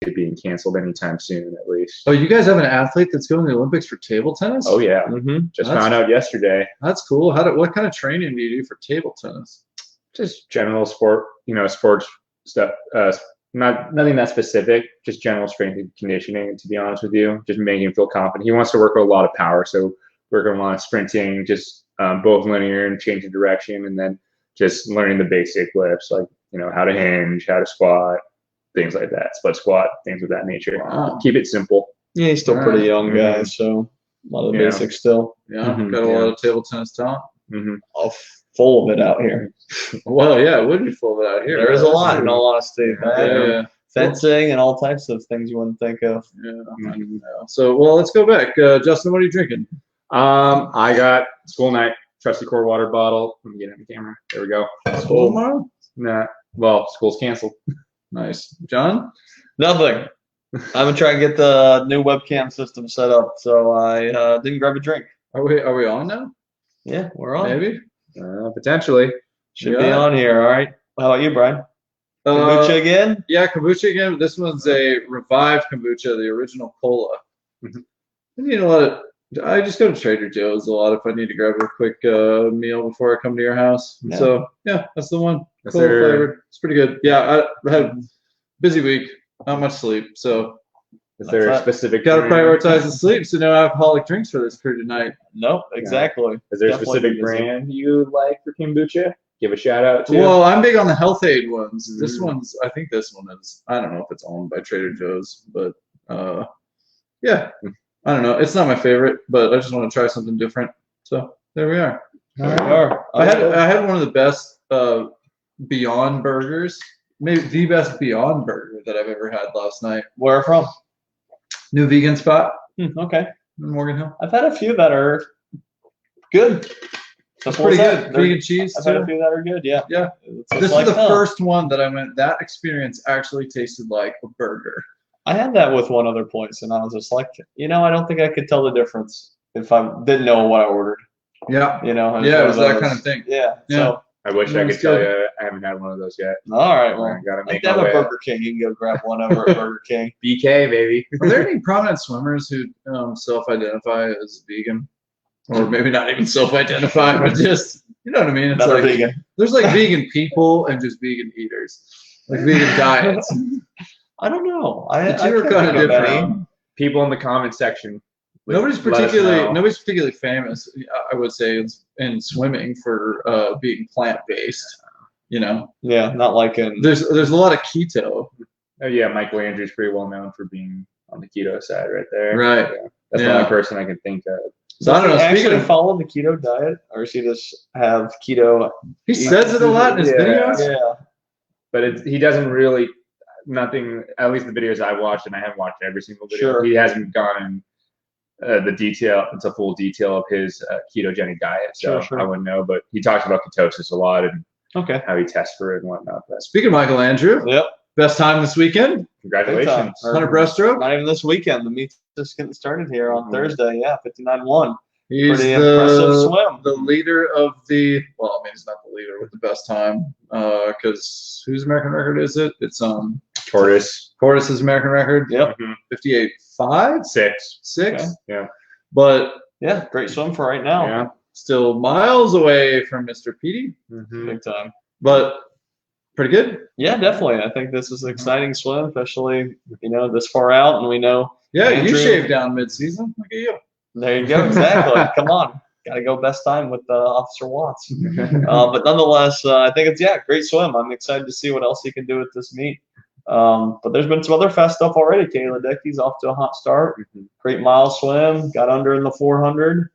it being canceled anytime soon, at least. Oh, you guys have an athlete that's going to the Olympics for table tennis? Oh yeah, That's found out yesterday. That's cool. What kind of training do you do for table tennis? Just general sport, sports stuff. Nothing that specific. Just general strength and conditioning. To be honest with you, just making him feel confident. He wants to work with a lot of power, so working a lot of sprinting, just both linear and changing direction, and then just learning the basic lifts like how to hinge, how to squat, things like that, split squat, things of that nature. Wow. Keep it simple. Yeah, he's still pretty young guy, so a lot of the basics still. Yeah, got a lot of table tennis talent. Full of it out here. Well, yeah, it would be full of it out here. There is a lot, in all honesty. Yeah. Fencing and all types of things you wouldn't think of. Yeah. So, let's go back. Justin, what are you drinking? I got school night, trusty core water bottle. Let me get it on the camera. There we go. School tomorrow? Nah. Well, school's canceled. Nice. John? Nothing. I'm gonna try and get the new webcam system set up, so I didn't grab a drink. Are we on now? Yeah, we're on. Maybe. Potentially. Should be on here. All right. How about you, Brian? Kombucha again? Yeah, kombucha again. This one's a revived kombucha, the original cola. I need a lot of. I just go to Trader Joe's a lot if I need to grab a quick meal before I come to your house. Yeah. So yeah, that's the one. Cola flavored. It's pretty good. Yeah, I had a busy week, not much sleep, so. Is there a specific? Got to prioritize the sleep, so no alcoholic drinks for this crew tonight. Nope, exactly. Yeah. Is there a specific brand you like for kombucha? Give a shout out to. Well, I'm big on the health aid ones. This one's, I think this one is. I don't know if it's owned by Trader Joe's, but yeah, I don't know. It's not my favorite, but I just want to try something different. So there we are. I had one of the best Beyond burgers, maybe the best Beyond burger that I've ever had last night. Where from? New vegan spot. Okay. In Morgan Hill. I've had a few that are good. That's pretty good. Vegan cheese. I've had a few that are good. Yeah. Yeah. This was the first one that I went. That experience actually tasted like a burger. I had that with one other place, and I was just like, I don't think I could tell the difference if I didn't know what I ordered. Yeah. Yeah, it was that kind of thing. Yeah. So I wish I could tell you. I haven't had one of those yet. All right. Well, I gotta make have a Burger King. You can go grab one over at Burger King. BK, baby. Are there any prominent swimmers who self-identify as vegan? Or maybe not even self-identify, but just, you know what I mean? It's Another like vegan. There's like vegan people and just vegan eaters. Like vegan diets. I don't know. The two are kind of different. People in the comment section. Nobody's particularly famous, I would say, in swimming for being plant-based. Yeah, not like in. There's a lot of keto. Oh yeah, Mike Landry's pretty well known for being on the keto side right there. Right. Yeah. That's the only person I can think of. So I don't know. Speaking of follow the keto diet, or does he just have keto? He says it a lot in his videos. Yeah. But he doesn't really. Nothing. At least the videos I watched, and I haven't watched every single video. Sure. He hasn't gone in into full detail of his ketogenic diet, so Sure. I wouldn't know. But he talks about ketosis a lot and how he tests for it and whatnot. But speaking of Michael Andrew, best time this weekend. Congratulations. 100 breaststroke. Not even this weekend. The meet's just getting started here on Thursday. Yeah, 59-1. He's pretty impressive swim. The leader of the. Well, I mean, he's not the leader with the best time, because whose American record is it? It's Tortoise's American record. Yep. 58.5? 6. Okay. Yeah. But yeah, great swim for right now. Yeah. Still miles away from Mr. Petey. Big time. But pretty good. Yeah, definitely. I think this is an exciting swim, especially this far out, and we know. Yeah, Andrew, you shaved down mid-season. Look at you. There you go. Exactly. Come on. Got to go best time with Officer Watts. But nonetheless, I think it's great swim. I'm excited to see what else he can do with this meet. But there's been some other fast stuff already. Ledecky's off to a hot start. Great mile swim. Got under in the 400.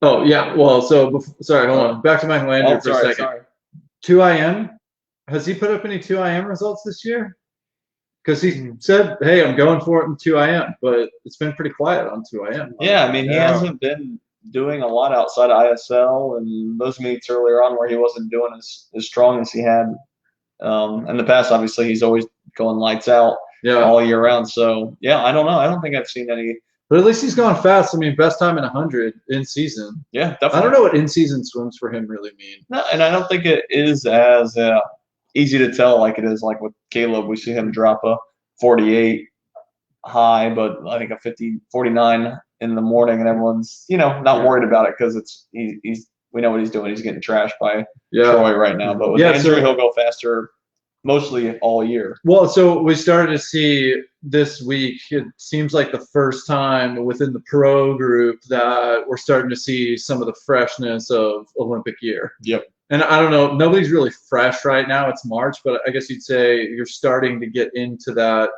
Oh yeah. Well, sorry. Hold on. Back to Michael Andrew for a second. Sorry. 2IM. Has he put up any 2IM results this year? Because he said, "Hey, I'm going for it in 2IM," but it's been pretty quiet on 2IM. Yeah, I mean, he hasn't been doing a lot outside of ISL and those meets earlier on where he wasn't doing as strong as he had in the past. Obviously, he's always going lights out all year round. So yeah, I don't know. I don't think I've seen any. But at least he's gone fast. I mean, best time in 100 in season. Yeah, definitely. I don't know what in-season swims for him really mean. No, and I don't think it is as easy to tell like it is like with Caleb. We see him drop a 48 high, but I think a 49 in the morning, and everyone's not worried about it because we know what he's doing. He's getting trashed by Troy right now, but with the injury, he'll go faster mostly all year. Well, so we started to see this week, it seems like the first time within the pro group that we're starting to see some of the freshness of Olympic year. Yep. And I don't know, nobody's really fresh right now. It's March, but I guess you'd say you're starting to get into that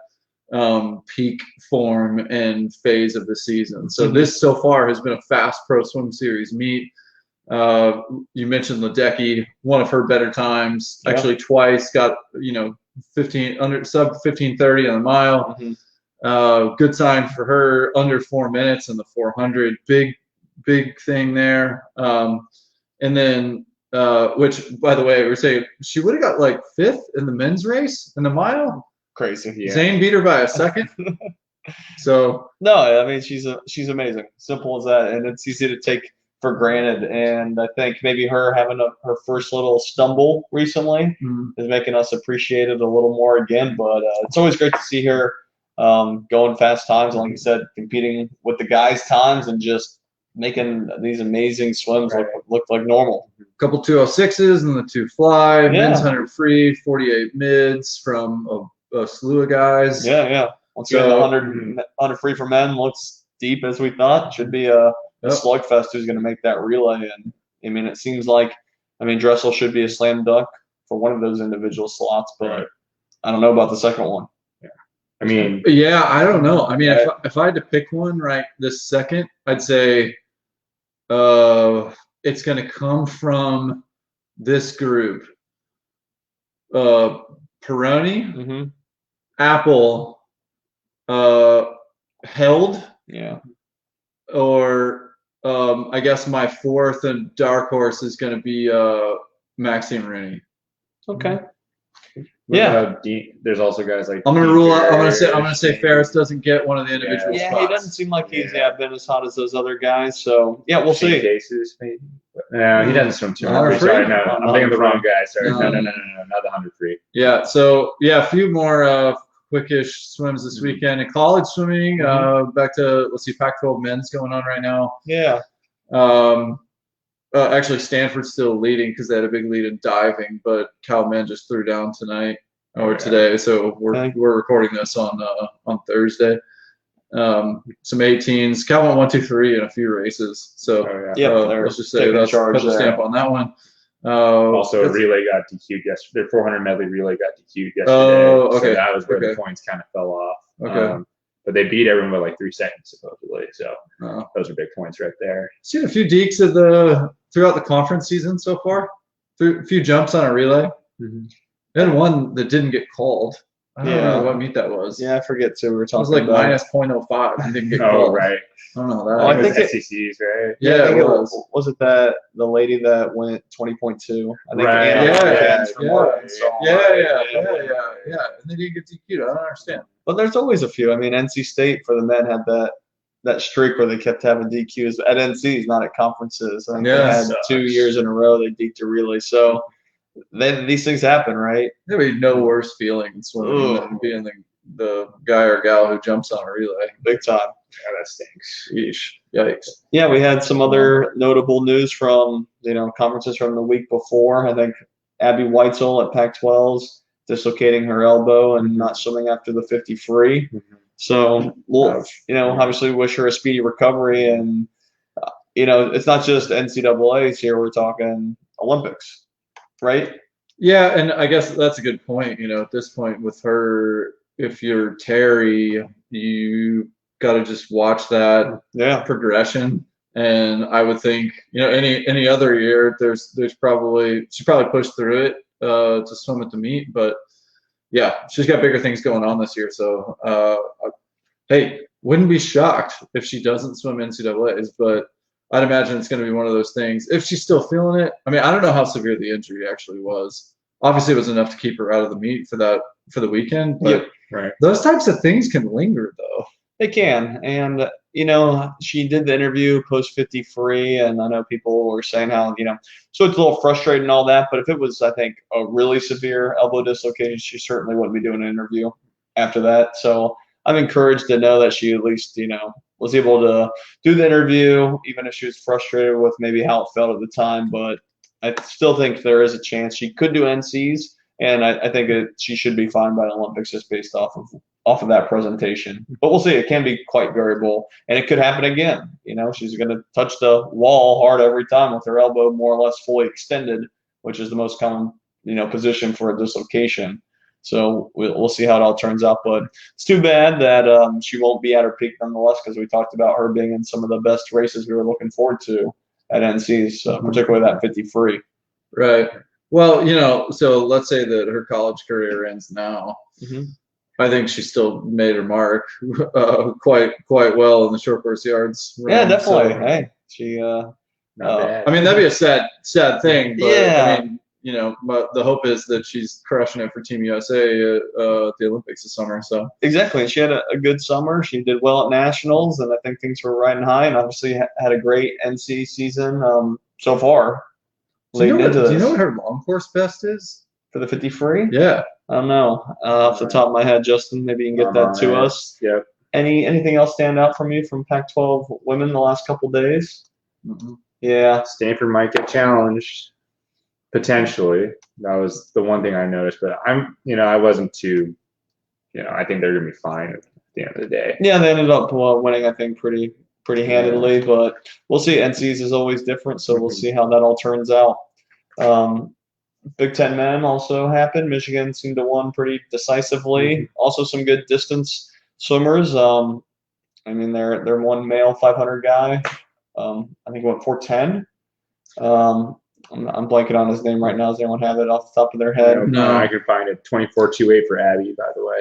peak form and phase of the season. So this so far has been a fast pro swim series meet. You mentioned Ledecky, one of her better times, actually twice got, 15 under sub 15:30 on the mile. Good sign for her, under 4 minutes in the 400. Big thing there. And then, which by the way, we're saying she would have got like 5th in the men's race in the mile. Crazy. Yeah. Zane beat her by a second. So no, I mean she's amazing. Simple as that, and it's easy to take for granted. And I think maybe her having her first little stumble recently is making us appreciate it a little more again. But it's always great to see her going fast times, and like you said, competing with the guys' times and just making these amazing swims look like normal. A couple 206s and the 2 fly, men's 100 free, 48 mids from a slew of guys. Yeah. Once again, the 100 free for men looks deep as we thought. Should be a slugfest who's going to make that relay. And I mean, it seems like, Dressel should be a slam dunk for one of those individual slots, but I don't know about the second one. Yeah. I don't know. If I had to pick one right this second, I'd say it's going to come from this group. Peroni, Apple, Held, or I guess my 4th and dark horse is going to be Maxime Rooney. Okay. There's also guys like I'm gonna say Ferris doesn't get one of the individual spots. He doesn't seem like he's been as hot as those other guys. So we'll see. Cases maybe. No, he doesn't swim 200. Sorry, no, I'm thinking of the wrong guy. Sorry, no, not the 100 free. Yeah. So a few more quickish swims this weekend in college swimming. Back to Pac-12 Men's going on right now. Yeah. Actually, Stanford's still leading because they had a big lead in diving, but Cal Men just threw down tonight or today. So we're recording this on Thursday. Some 18s. Cal went 1, 2, 3 in a few races. So let's just say that's put a stamp on that one. Also, relay got DQ'd yesterday. Their 400 medley relay got DQ'd yesterday. Oh, okay. So that was where the points kind of fell off. Okay. But they beat everyone by like 3 seconds supposedly. So those are big points right there. Seen a few deeks throughout the conference season so far. A few jumps on a relay. And one that didn't get called. I don't know what meet that was. Yeah, I forget too. We were talking. It was like about minus 0.05 and didn't get called. Right. I don't know that. Well, I think SECs, right? Yeah, it was. Was it that the lady that went 20.2? I think right. Yeah. And they didn't get DQ'd. I don't understand. But there's always a few. NC State for the men had that streak where they kept having DQs at NCs, not at conferences. I think they had 2 years in a row they DQ'd a relay. So then these things happen, right? There'd be no worse feeling in swimming than being the guy or gal who jumps on a relay. Big time. Yeah, that stinks. Yeesh. Yikes. Yeah, we had some other notable news from conferences from the week before. I think Abbey Weitzeil at Pac-12's dislocating her elbow and not swimming after the 50 free. So we'll obviously wish her a speedy recovery. And it's not just NCAA's here. We're talking Olympics. Right? Yeah, and I guess that's a good point. At this point with her, if you're Terry, you got to just watch that progression. And I would think, any other year, there's probably she probably pushed through it to swim at the meet, but she's got bigger things going on this year. So hey, wouldn't be shocked if she doesn't swim NCAAs, but I'd imagine it's going to be one of those things. If she's still feeling it, I don't know how severe the injury actually was. Obviously, it was enough to keep her out of the meet for the weekend. But those types of things can linger, though. They can. And, she did the interview post 50 free, and I know people were saying how, so it's a little frustrating and all that. But if it was, I think, a really severe elbow dislocation, she certainly wouldn't be doing an interview. after that. So I'm encouraged to know that she at least, was able to do the interview, even if she was frustrated with maybe how it felt at the time. But I still think there is a chance she could do NCs, and I think she should be fine by the Olympics just based off of that presentation. But we'll see. It can be quite variable, and it could happen again. She's going to touch the wall hard every time with her elbow more or less fully extended, which is the most common position for a dislocation. So we'll see how it all turns out. But it's too bad that she won't be at her peak nonetheless, because we talked about her being in some of the best races we were looking forward to at NCs, particularly that 50 free. Right. Well, so let's say that her college career ends now. I think she still made her mark quite well in the short course yards. Yeah, definitely. So, hey, she. Not bad. I mean, that'd be a sad thing, but yeah. I mean, but the hope is that she's crushing it for Team USA at the Olympics this summer. So exactly, she had a good summer. She did well at nationals, and I think things were riding high. And obviously had a great NC season so far. Do you know what her long course best is for the 50 free? Yeah, I don't know. Off the top of my head, Justin, maybe you can get that to us. Yep. Anything else stand out from you from Pac-12 women the last couple days? Yeah. Stanford might get challenged, potentially. That was the one thing I noticed. But I wasn't too, I think they're gonna be fine at the end of the day. Yeah, they ended up winning, I think, pretty handedly. But we'll see. NCs is always different, so we'll see how that all turns out. B10 Men also happened. Michigan seemed to win pretty decisively. Also, some good distance swimmers. I mean, their one male 500 guy, I think went 4:10. I'm blanking on his name right now. Does anyone have it off the top of their head? No, I can find it. 24:28 for Abbey, by the way.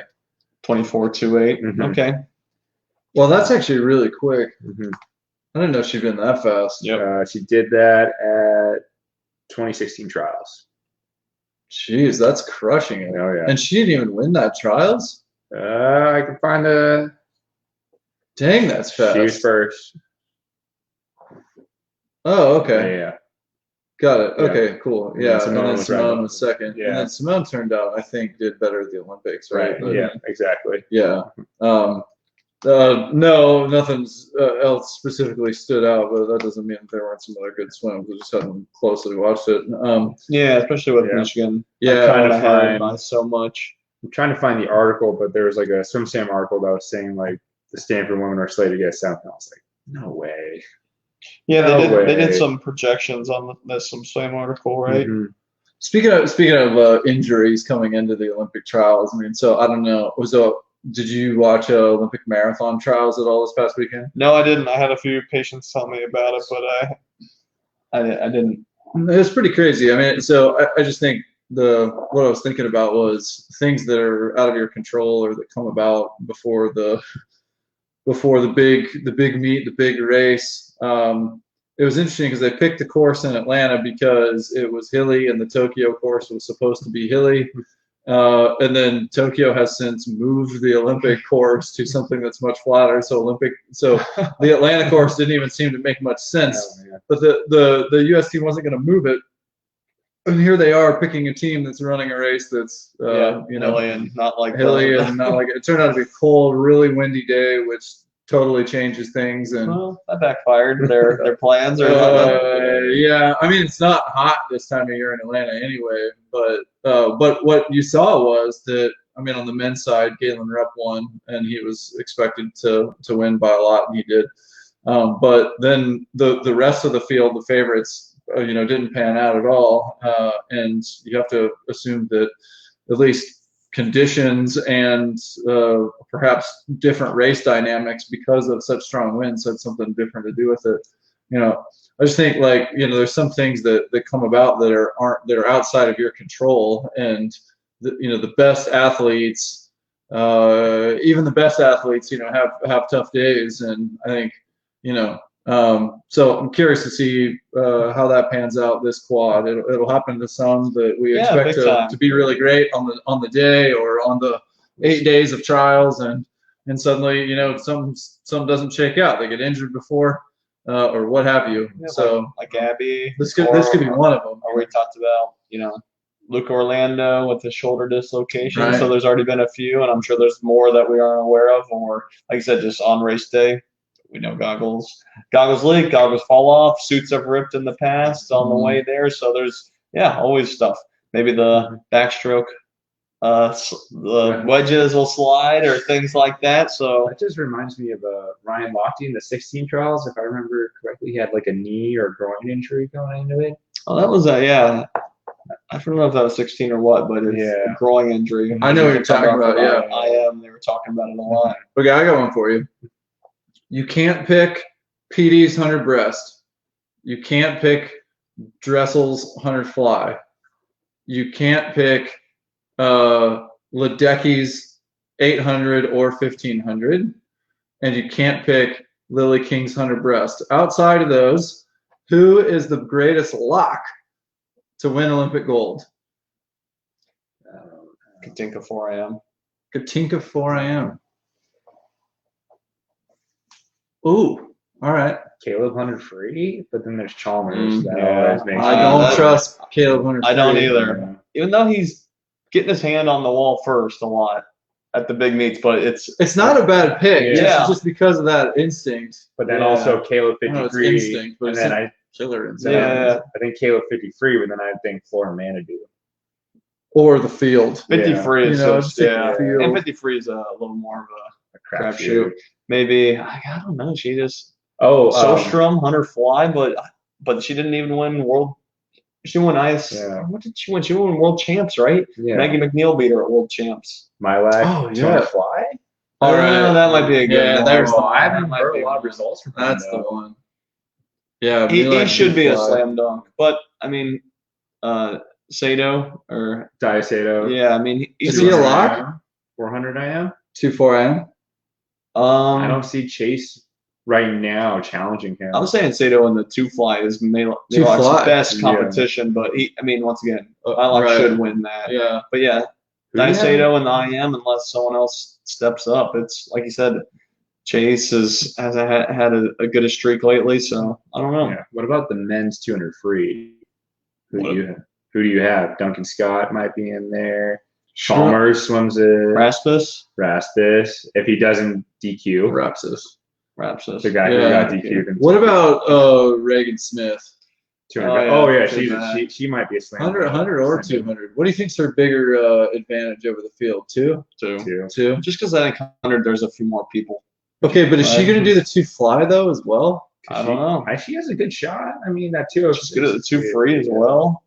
24:28. Okay. Well, that's actually really quick. I didn't know she'd been that fast. Yep. She did that at 2016 trials. Jeez, that's crushing it. Oh yeah. And she didn't even win that trials? I can find the. Dang, that's fast. She was first. Oh, okay. Yeah. Got it. Okay, cool. Yeah, and then Simone was second. Yeah. And then Simone turned out, I think, did better at the Olympics, right? Right. Yeah, exactly. Yeah. No, nothing else specifically stood out, but that doesn't mean there weren't some other good swims. I just hadn't closely watched it. Yeah, especially with Michigan. Yeah, I'm trying to find by so much. I'm trying to find the article, but there was like a Swim Sam article that was saying like the Stanford women are slated to get seventh. And I was like, no way. Yeah, they did some projections on the Swim Sam article, right? Speaking of injuries coming into the Olympic trials, I mean, so I don't know. Did you watch Olympic marathon trials at all this past weekend? No, I didn't. I had a few patients tell me about it, but I didn't. It was pretty crazy. I mean, so I just think what I was thinking about was things that are out of your control or that come about before the big meet, the big race. It was interesting because they picked the course in Atlanta because it was hilly and the Tokyo course was supposed to be hilly. And then Tokyo has since moved the Olympic course to something that's much flatter. So the Atlanta course didn't even seem to make much sense. But the U.S. team wasn't going to move it. And here they are picking a team that's running a race that's hilly and not like hilly and not like it turned out to be a cold, really windy day, which totally changes things. And well, that backfired. Their plans are yeah. I mean, it's not hot this time of year in Atlanta anyway. But what you saw was that, I mean, on the men's side, Galen Rupp won, and he was expected to win by a lot, and he did. But then the rest of the field, the favorites, didn't pan out at all. And you have to assume that at least conditions and perhaps different race dynamics because of such strong winds had something different to do with it. I just think there's some things that come about that are outside of your control, and the best athletes, even the best athletes, have tough days, and I think so I'm curious to see how that pans out this quad. It'll happen to some that we expect to be really great on the day or on the 8 days of trials, and suddenly some doesn't shake out. They get injured before or what have you. Yeah, so like Abbey. This could be one of them. Or we talked about Luke Orlando with the shoulder dislocation. Right. So there's already been a few, and I'm sure there's more that we aren't aware of. Or, like I said, just on race day, we know goggles leak, goggles fall off, suits have ripped in the past on the way there. So there's always stuff. Maybe the backstroke, the wedges will slide or things like that. So that just reminds me of Ryan Lochte in the 16 trials. If I remember correctly, he had like a knee or groin injury going into it. Oh, that was I don't know if that was 16 or what, but it's a groin injury. I know what you're talking about. Yeah, I am. They were talking about it a lot. Okay, I got one for you. You can't pick PD's 100 breast. You can't pick Dressel's 100 fly. You can't pick Ledecky's 800 or 1500, and you can't pick Lily King's 100 breast. Outside of those, who is the greatest lock to win Olympic gold? Katinka 4 a.m. Katinka 4 a.m. Ooh, all right. Caleb 100 free, but then there's Chalmers. That always makes I don't trust Caleb 100 free. I don't either. Even though he's getting his hand on the wall first a lot at the big meets, but it's not a bad pick. Yeah. It's just because of that instinct. But then also Caleb 53, instinct, but and then killer instinct. Yeah. I think Caleb 53, but then I think Flora Manitou. Or the field. 53 is just and 53 is a little more of a crapshoot. Maybe I don't know. She just Sostrom 100 fly, but she didn't even win world. She won ice. Yeah. What did she win? She won world champs, right? Yeah. Maggie McNeil beat her at world champs. Mylack. Oh, yeah. 200 fly. All right. That might be a good one. There's I haven't heard a lot of results from him. That's the one. Yeah, he should be a slam dunk. But I mean, Sato or Diaceto. Yeah, I mean, is he a lock? 400 I am. 2-4 am. I don't see Chase right now challenging him. I'm saying Sato in the 2 fly is Maylock's best competition, but once again, Mylock should win that. Yeah, but Sato in the IM unless someone else steps up. It's like you said, Chase has had a good streak lately, so I don't know. Yeah. What about the men's 200 free? Who do you have? Duncan Scott might be in there. Chalmers swims it. Raspis. If he doesn't DQ. Rapsis. The guy who got DQ'd. What about Reagan Smith? 200. She might be a slam. 100 or 200. What do you think's her bigger advantage over the field? Two. Just because I think 100, there's a few more people. Okay, but is she going to do the 2 fly though as well? I don't know. She has a good shot. I mean, that 206. She's good at the 2 free as well.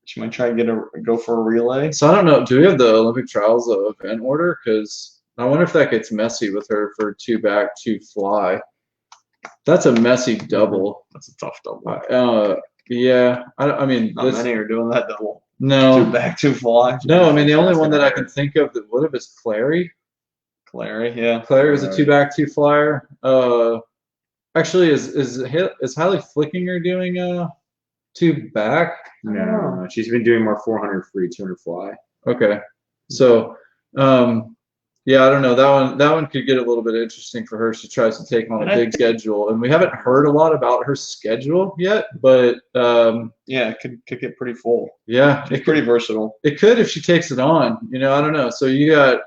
She might try and go for a relay. So I don't know. Do we have the Olympic trials event order? Because I wonder if that gets messy with her for 2 back, 2 fly. That's a messy double. That's a tough double. Yeah. I mean, not many are doing that double. No. 2 back, 2 fly. No, I mean the only one that I can think of that would have is Clary. Clary was a 2 back, 2 flyer. Actually, is Hailey Flickinger doing 2 back? No, she's been doing more 400 free, 200 fly. Okay, so yeah, I don't know. That one could get a little bit interesting for her. She tries to take on a big schedule, and we haven't heard a lot about her schedule yet. But it could get pretty full. Yeah, it's pretty versatile. It could if she takes it on. I don't know. So you got,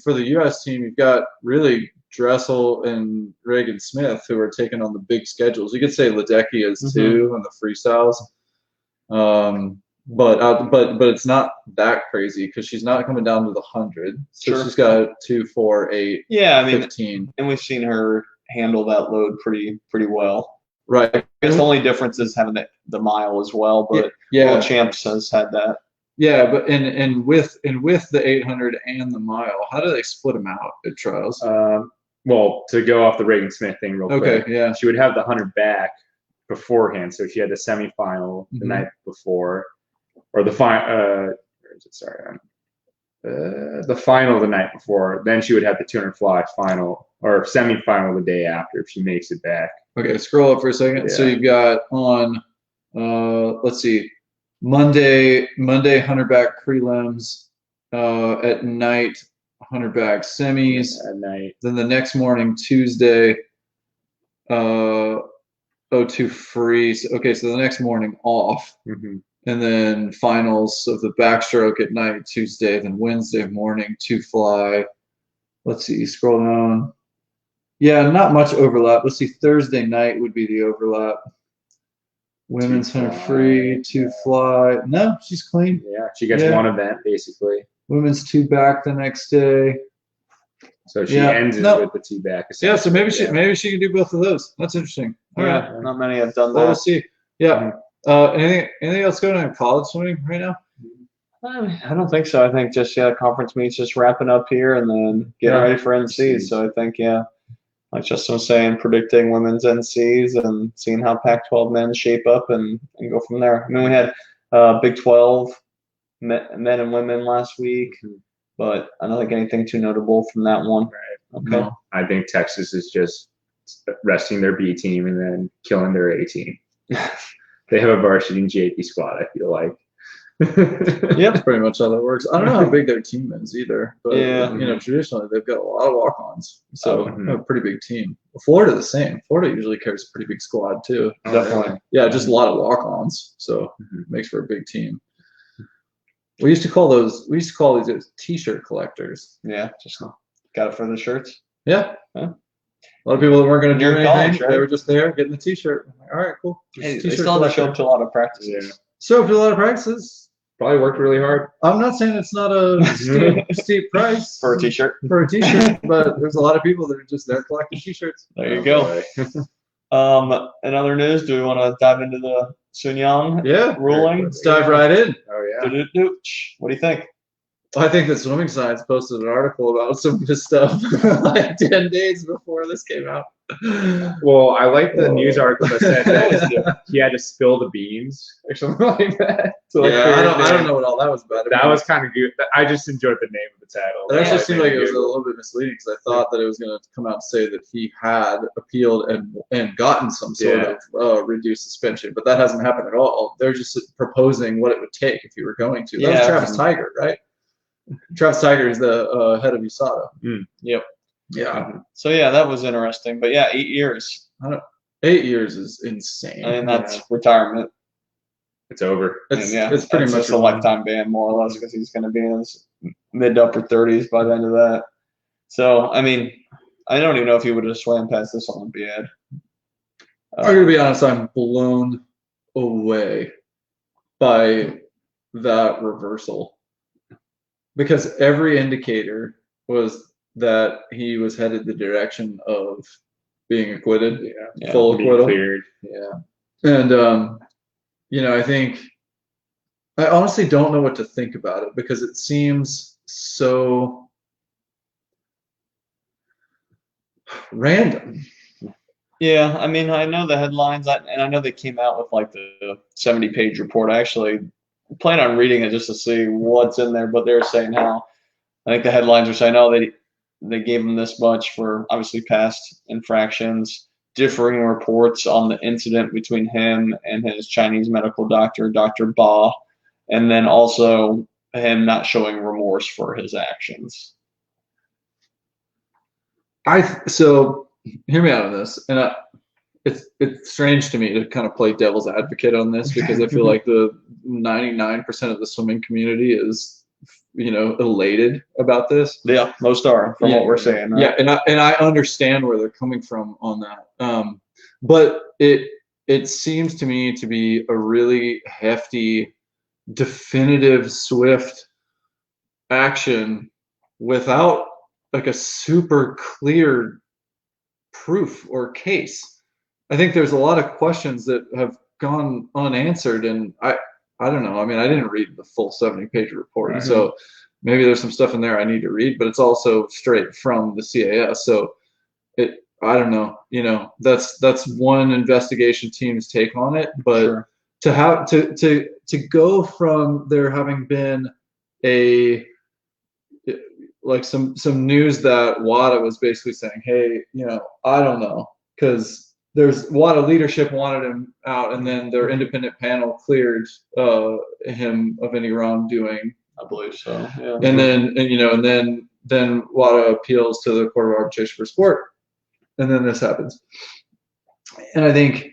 for the U.S. team, you've got really Dressel and Reagan Smith who are taking on the big schedules. You could say Ledecky is too on the freestyles. But it's not that crazy because she's not coming down to the 100. So she's got 2, 4, 8, 15. And we've seen her handle that load pretty well. Right. I guess the only difference is having the mile as well, but World Champs has had that. Yeah, but and with the 800 and the mile, how do they split them out at trials? Well, to go off the Reagan Smith thing real quick. Okay, yeah. She would have the 100 back beforehand, so she had the semifinal the night before, or the final. The final the night before. Then she would have the 200 fly final or semifinal the day after if she makes it back. Okay, scroll up for a second. Yeah. So you've got on, let's see, Monday 100 back prelims, at night 100 back semis at night. Then the next morning, Tuesday, 02 free. So, okay, so the next morning off. And then finals of the backstroke at night, Tuesday, then Wednesday morning, 2 fly. Let's see, scroll down. Yeah, not much overlap. Let's see, Thursday night would be the overlap. Women's 100 free, 2 fly. No, she's clean. Yeah, she gets one event basically. Women's 2 back the next day. So she ends it with the 2 back. Yeah, so maybe she can do both of those. That's interesting. All right. Not many have done that. Well, we'll see. Yeah. Anything else going on in college swimming right now? I don't think so. I think just conference meets just wrapping up here and then getting ready for NCs. So I think like Justin was saying, predicting women's NCs and seeing how Pac-12 men shape up and go from there. I mean, we had Big 12 men and women last week, but I don't think anything too notable from that one. Right. Okay. No, I think Texas is just resting their B team and then killing their A team. They have a varsity and JP squad, I feel like. Yeah, that's pretty much how that works. I don't know how big their team is either, but traditionally they've got a lot of walk-ons, so a pretty big team. Florida the same. Florida usually carries a pretty big squad too. Definitely. Yeah, just a lot of walk-ons, so it makes for a big team. We used to call these T-shirt collectors. Yeah, just got it for the shirts. Yeah. A lot of people that weren't going to do anything. College, right? They were just there getting the T-shirt. Like, all right, cool. Hey, they still have to show up to a lot of practices. Yeah. So up to a lot of practices. Probably worked really hard. I'm not saying it's not a steep price For a T-shirt. but there's a lot of people that are just there collecting T-shirts. There you go. In other news, do we want to dive into the Sunyang ruling? Let's dive right in. Oh yeah. What do you think? I think that Swimming Science posted an article about some of this stuff like 10 days before this came out. Well, I like the news article that said that he had to spill the beans or something like that. So I don't know what all that was about. That was kind of good. I just enjoyed the name of the title. It actually seemed like it was a little bit misleading because I thought that it was going to come out and say that he had appealed and gotten some sort of reduced suspension, but that hasn't happened at all. They're just proposing what it would take if you were going to. That was Travis Tiger, right? Travis Tiger is the head of USADA. Yep. Yeah. So that was interesting. But 8 years. 8 years is insane. I mean, that's retirement. It's over. It's pretty much a lifetime ban, more or less, because he's going to be in his mid to upper 30s by the end of that. So, I mean, I don't even know if he would have swam past this Olympiad. I'm going to be honest, I'm blown away by that reversal. Because every indicator was that he was headed the direction of being acquitted, full acquittal. Cleared. Yeah. And, I think I honestly don't know what to think about it because it seems so random. Yeah, I mean, I know the headlines, and I know they came out with like the 70-page report. I actually plan on reading it just to see what's in there, but they're saying how I think the headlines are saying, they gave him this much for obviously past infractions, differing reports on the incident between him and his Chinese medical doctor, Dr. Ba, and then also him not showing remorse for his actions. So hear me out on this, and it's strange to me to kind of play devil's advocate on this because I feel like the 99% of the swimming community is, elated about this. Yeah, most are from what we're saying. Right? Yeah, and I understand where they're coming from on that. But it seems to me to be a really hefty, definitive, swift action without like a super clear proof or case. I think there's a lot of questions that have gone unanswered, and I don't know. I mean, I didn't read the full 70-page report, so maybe there's some stuff in there I need to read, but it's also straight from the CAS. So I don't know. That's one investigation team's take on it, but to have to go from there having been some news that WADA was basically saying, hey, I don't know, because there's WADA leadership wanted him out, and then their independent panel cleared him of any wrongdoing. I believe so. Yeah. And then WADA appeals to the Court of Arbitration for Sport, and then this happens. And I think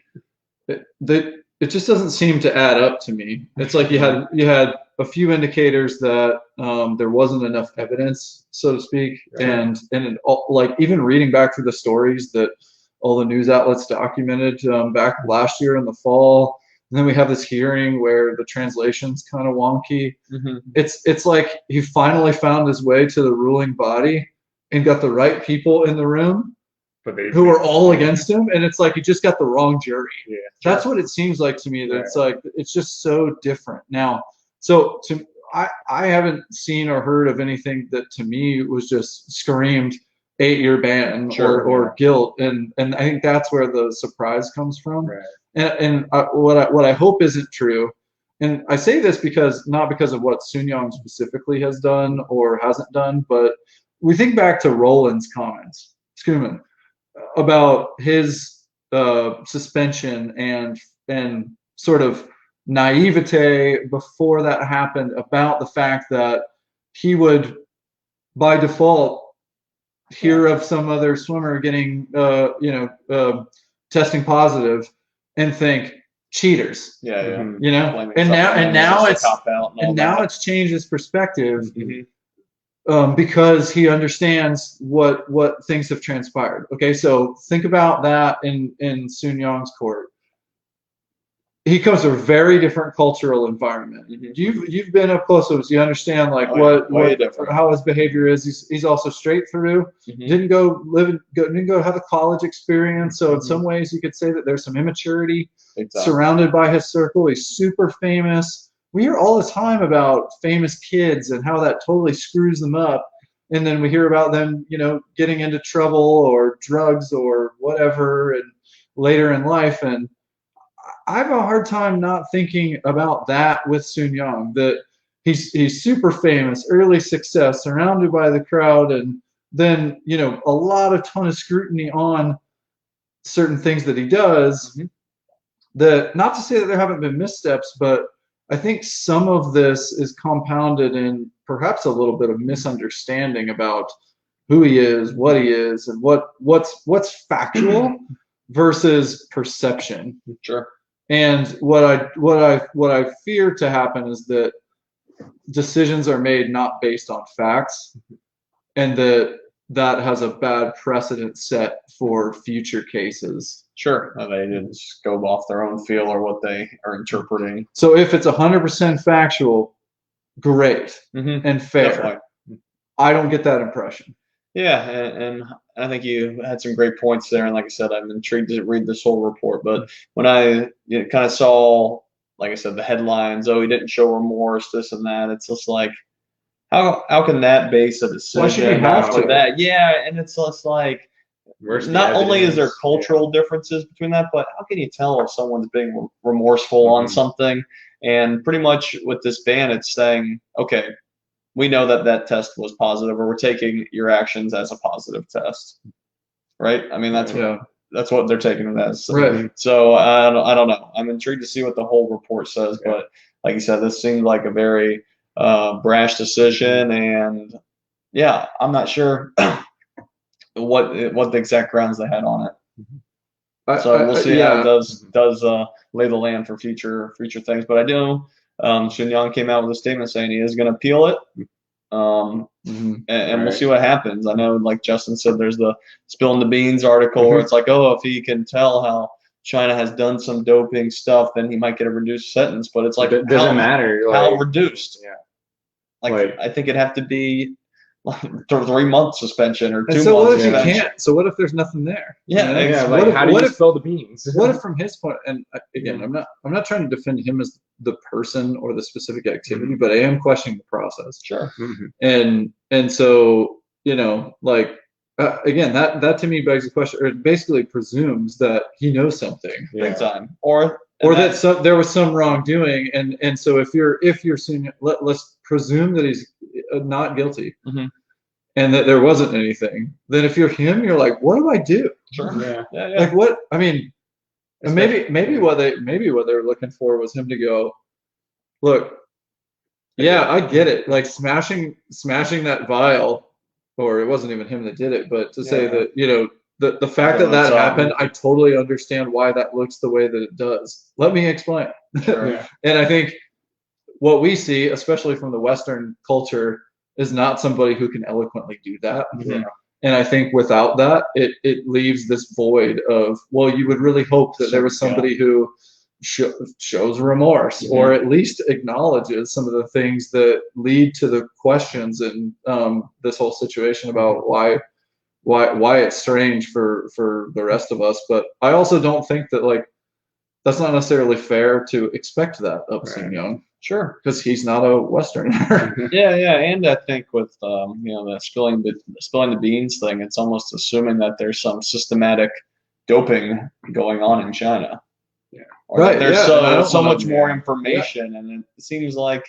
that it just doesn't seem to add up to me. It's like you had a few indicators that there wasn't enough evidence, so to speak, and like even reading back through the stories that all the news outlets documented back last year in the fall, and then we have this hearing where the translation's kind of wonky. It's like he finally found his way to the ruling body and got the right people in the room, who were all against him, and it's like you just got the wrong jury. That's what it seems like to me. That it's like it's just so different now. So I haven't seen or heard of anything that to me was just screamed 8-year ban or guilt, and I think that's where the surprise comes from. And what I hope isn't true, and I say this not because of what Sun Yang specifically has done or hasn't done, but we think back to Roland's comments, Schumann, about his suspension and sort of naivete before that happened about the fact that he would by default hear of some other swimmer getting testing positive and think cheaters. And now it's changed his perspective. Because he understands what things have transpired. Okay, so think about that in Sun Yang's court. He comes from a very different cultural environment. You've been up close, so you understand like how his behavior is. He's also straight through. Didn't go have a college experience. So in some ways, you could say that there's some immaturity surrounded by his circle. He's super famous. We hear all the time about famous kids and how that totally screws them up. And then we hear about them, getting into trouble or drugs or whatever and later in life. And I have a hard time not thinking about that with Sun Yang, that he's super famous, early success, surrounded by the crowd, and then, a ton of scrutiny on certain things that he does. That, not to say that there haven't been missteps, but I think some of this is compounded in perhaps a little bit of misunderstanding about who he is, what he is, and what's factual versus perception. And what I fear to happen is that decisions are made not based on facts, and that has a bad precedent set for future cases. And they just go off their own feel or what they are interpreting. So if it's 100% factual, great and fair. Definitely. I don't get that impression. And I think you had some great points there. And like I said, I'm intrigued to read this whole report. But when I kind of saw, like I said, the headlines, he didn't show remorse, this and that, it's just like, how can that base a decision? Why should we have to? That? And it's just like, not only is there cultural differences between that, but how can you tell if someone's being remorseful on something? And pretty much with this ban, it's saying, okay, we know that test was positive, or we're taking your actions as a positive test, right? I mean, that's what they're taking it as. Right. So I don't know. I'm intrigued to see what the whole report says, but like you said, this seemed like a very brash decision, and I'm not sure what the exact grounds they had on it. So we'll see how it does lay the land for future things. But I do. Sun Yang came out with a statement saying he is going to appeal it, and we'll see what happens. I know, like Justin said, there's the spilling the beans article where it's like, if he can tell how China has done some doping stuff, then he might get a reduced sentence. But it's like, it doesn't matter. How reduced? Like I think it'd have to be 3-month suspension or 2 months. So what if you can't? So what if there's nothing there? How do you spill the beans? What if from his point? And again, I'm not trying to defend him as the person or the specific activity, but I am questioning the process. And so again, that to me begs the question, or it basically presumes that he knows something big time, or that there was some wrongdoing, and so if you're seeing, let's presume that he's not guilty, and that there wasn't anything. Then if you're him, you're like, what do I do? Like what? I mean, and maybe what they were looking for was him to go, look, I get it, like smashing that vial, or it wasn't even him that did it, but to say that the fact that happened, I totally understand why that looks the way that it does. Let me explain. Sure. Yeah. And I think what we see, especially from the Western culture, is not somebody who can eloquently do that. Mhm. And I think without that, it leaves this void of, well, you would really hope that there was somebody who shows remorse or at least acknowledges some of the things that lead to the questions and this whole situation about why it's strange for the rest of us. But I also don't think that, like, that's not necessarily fair to expect that of Sun Young. Sure. Because he's not a Westerner. Yeah, and I think with the spilling the beans thing, it's almost assuming that there's some systematic doping going on in China. Yeah. Or that there's so much more Yeah. information, and it seems like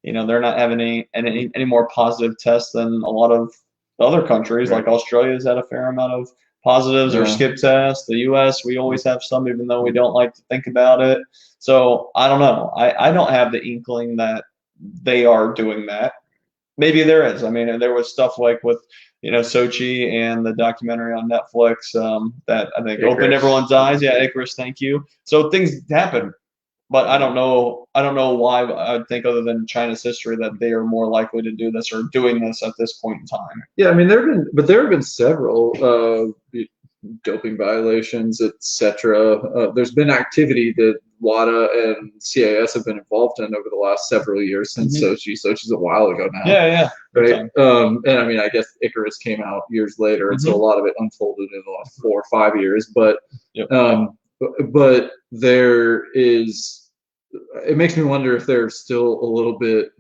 they're not having any more positive tests than a lot of other countries. Like Australia's had a fair amount of positives or skip tests. The U.S., we always have some, even though we don't like to think about it. So I don't know. I don't have the inkling that they are doing that. Maybe there is. I mean, there was stuff like with Sochi and the documentary on Netflix that I think opened everyone's eyes. Yeah, Icarus. Thank you. So things happen, but I don't know why. I would think, other than China's history, that they are more likely to do this or doing this at this point in time. Yeah, I mean, there have been several doping violations, etc. There's been activity that WADA and CAS have been involved in over the last several years since Sochi. Sochi's a while ago now. Yeah. Right. And I mean, I guess Icarus came out years later, and so a lot of it unfolded in the last 4 or 5 years. But but there is. It makes me wonder if they're still a little bit.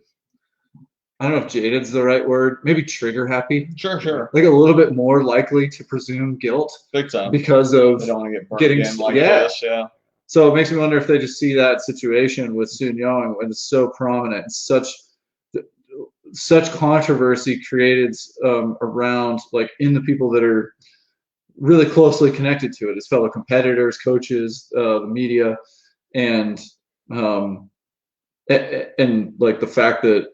I don't know if jaded's the right word. Maybe trigger happy. Sure. Like a little bit more likely to presume guilt. Big time. Because of they don't want to get burned getting again like this. Yeah. So it makes me wonder if they just see that situation with Sun Young when it's so prominent, and such controversy created around, like, in the people that are really closely connected to it, his fellow competitors, coaches, the media, and like the fact that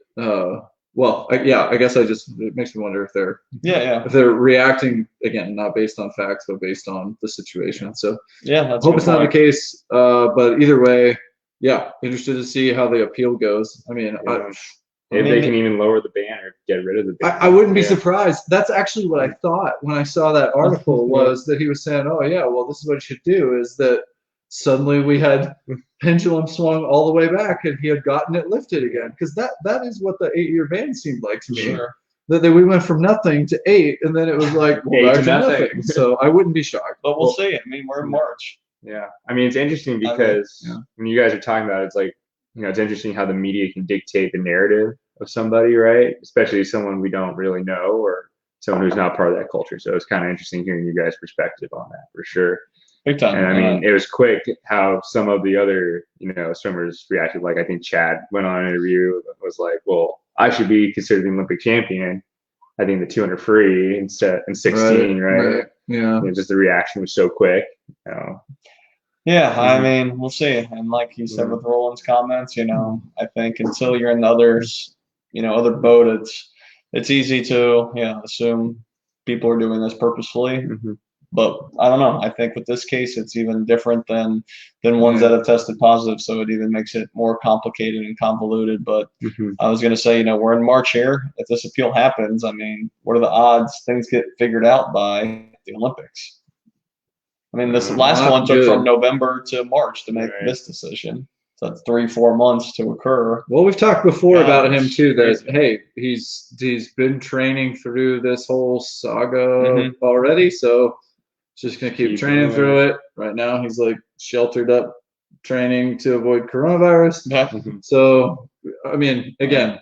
I guess it makes me wonder if they're if they're reacting, again, not based on facts but based on the situation. So that's hope it's not the case. But either way, interested to see how the appeal goes. I mean, maybe they can even lower the ban or get rid of the ban. I wouldn't be surprised. That's actually what I thought when I saw that article, was that he was saying, oh yeah, well, this is what you should do, is that suddenly we had pendulum swung all the way back and he had gotten it lifted again, because that is what the 8-year ban seemed like to me. Sure. That we went from nothing to 8, and then it was like, well, back to nothing. So I wouldn't be shocked. But we'll see. I mean, we're in March. Yeah, I mean, it's interesting because when you guys are talking about it, it's like, it's interesting how the media can dictate the narrative of somebody, right? Especially someone we don't really know or someone who's not part of that culture. So it's kind of interesting hearing you guys' perspective on that, for sure. Big time. And I mean, it was quick how some of the other, swimmers reacted. Like, I think Chad went on an interview, was like, well, I should be considered the Olympic champion. I think the 200 free instead in 16, right? Yeah. Just the reaction was so quick. Yeah, I mean, we'll see. And like you said with Roland's comments, I think until you're in the other boat, it's easy to assume people are doing this purposefully. But I don't know. I think with this case, it's even different than ones that have tested positive. So it even makes it more complicated and convoluted. But I was going to say, we're in March here. If this appeal happens, I mean, what are the odds things get figured out by the Olympics? I mean, this last one took from November to March to make this decision. So that's 3-4 months to occur. Well, we've talked before about him too, that hey, he's been training through this whole saga already, so just gonna keep training through it. Right now, he's like sheltered up, training to avoid coronavirus. Yeah. So, I mean, again,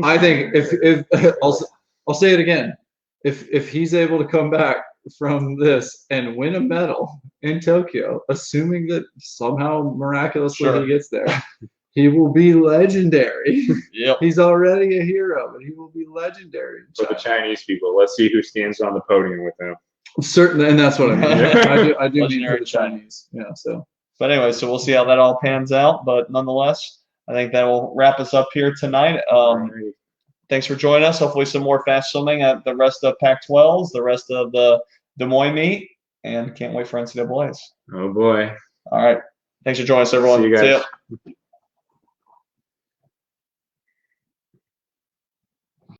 I think if I'll say it again, if he's able to come back from this and win a medal in Tokyo, assuming that somehow miraculously he gets there, he will be legendary. Yep. He's already a hero, but he will be legendary. For the Chinese people, let's see who stands on the podium with him. Certainly, and that's what I mean. I do mean for the Chinese. Yeah. So. But anyway, so we'll see how that all pans out. But nonetheless, I think that will wrap us up here tonight. Thanks for joining us. Hopefully some more fast swimming at the rest of Pac-12s, the rest of the Des Moines meet. and can't wait for NCAAs. Oh boy. All right. Thanks for joining us, everyone. See you guys. See ya.